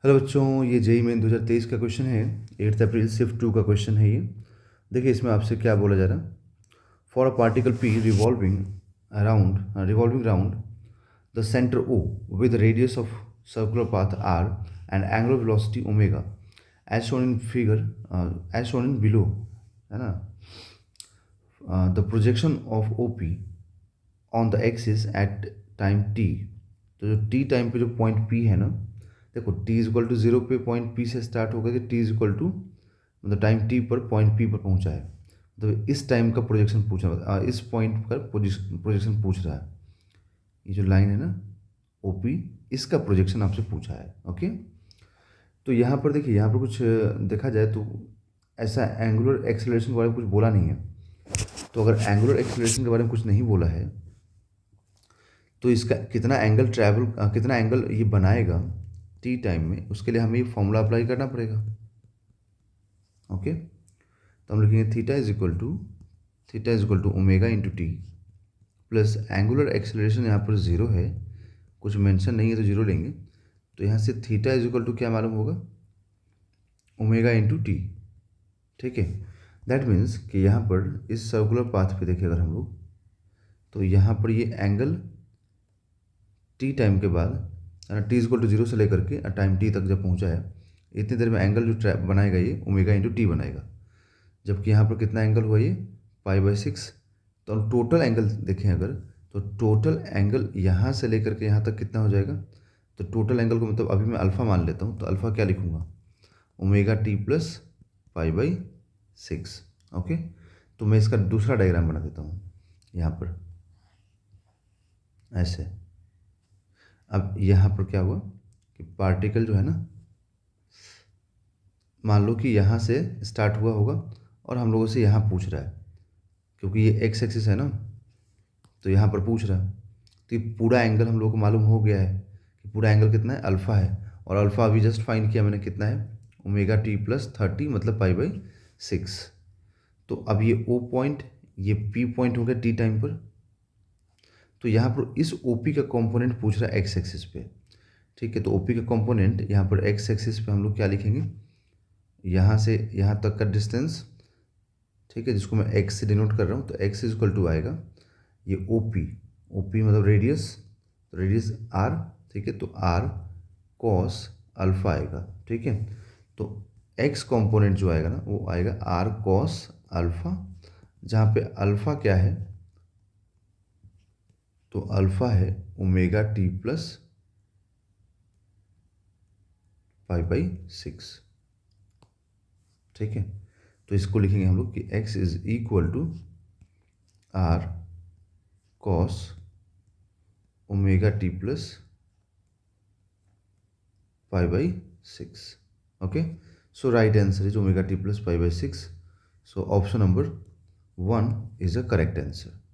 Hello बच्चों, ये JEE main 2023 का क्वेश्चन है। 8 अप्रैल शिफ्ट 2 का क्वेश्चन है ये। देखिए इसमें आपसे क्या बोला जा रहा है। For a particle P revolving round the centre O with radius of circular path R and angular velocity omega as shown in figure as shown in below, है ना। The projection of O P on the axis at time T. तो जो T time पे जो point P है ना, देखो T is equal to zero पे पॉइंट पी से स्टार्ट होकर के टी इज इक्वल टू मतलब टाइम टी पर पॉइंट पी पर पहुंचा है। तो इस टाइम का प्रोजेक्शन पूछ रहा है, इस पॉइंट पर प्रोजेक्शन पूछ रहा है। ये जो लाइन है ना ओ पी, इसका प्रोजेक्शन आपसे पूछा है। ओके, तो यहाँ पर देखिए, यहाँ पर कुछ देखा जाए तो ऐसा एंगुलर एक्सेलरेशन के बारे में कुछ बोला नहीं है। तो अगर एंगुलर एक्सेलरेशन के बारे में कुछ नहीं बोला है तो इसका कितना एंगल ये बनाएगा टी टाइम में, उसके लिए हमें ये फॉर्मूला अप्लाई करना पड़ेगा। ओके, तो हम लिखेंगे theta is equal to omega into T plus angular acceleration यहाँ पर ज़ीरो है, कुछ मेंशन नहीं है तो जीरो लेंगे। तो यहाँ से थीटा इज इक्वल टू क्या मालूम होगा, ओमेगा इंटू टी। ठीक है, दैट मीन्स कि यहाँ पर इस सर्कुलर पाथ पे देखिए अगर हम लोग, तो यहाँ पर ये एंगल टी टाइम के बाद टी इक्वल टू जीरो से लेकर के टाइम टी तक जब पहुँचा है, इतनी देर में एंगल जो ट्रैप बनाएगा ये ओमेगा इंटू टी बनाएगा। जबकि यहाँ पर कितना एंगल हुआ, ये π/6। तो हम टोटल एंगल देखें अगर, तो टोटल एंगल यहाँ से लेकर के यहाँ तक कितना हो जाएगा। तो टोटल एंगल को मतलब अभी मैं अल्फ़ा मान लेता हूँ, तो अल्फ़ा क्या लिखूँगा, ओमेगा टी प्लस π/6। ओके, तो मैं इसका दूसरा डायग्राम बना देता हूँ यहाँ पर ऐसे। अब यहाँ पर क्या हुआ कि पार्टिकल जो है ना, मान लो कि यहाँ से स्टार्ट हुआ होगा और हम लोगों से यहाँ पूछ रहा है, क्योंकि ये एक्स एक्सिस है ना, तो यहाँ पर पूछ रहा है। तो ये पूरा एंगल हम लोग को मालूम हो गया है कि पूरा एंगल कितना है, अल्फ़ा है। और अल्फ़ा अभी जस्ट फाइंड किया मैंने, कितना है, ओमेगा टी प्लस 30 मतलब π/6। तो अब ये ओ पॉइंट, ये पी पॉइंट हो गया टी टाइम पर। तो यहाँ पर इस ओ पी का कॉम्पोनेंट पूछ रहा है एक्स एक्सिस पे। ठीक है, तो ओ पी का कॉम्पोनेंट यहाँ पर एक्स एक्सिस पे हम लोग क्या लिखेंगे, यहाँ से यहाँ तक का डिस्टेंस, ठीक है, जिसको मैं एक्स से डिनोट कर रहा हूँ। तो एक्स इज इक्वल टू आएगा ये ओ पी मतलब रेडियस, तो रेडियस आर। ठीक है, तो आर कॉस अल्फ़ा आएगा। ठीक है, तो एक्स कंपोनेंट जो आएगा ना, वो आएगा आर कॉस अल्फ़ा, जहाँ पे अल्फ़ा क्या है, तो अल्फ़ा है ओमेगा टी प्लस π/6। ठीक है, तो इसको लिखेंगे हम लोग कि x is equal to R cos omega t plus π/6। Okay, so right answer is omega t plus π/6। So option number 1 is a correct answer.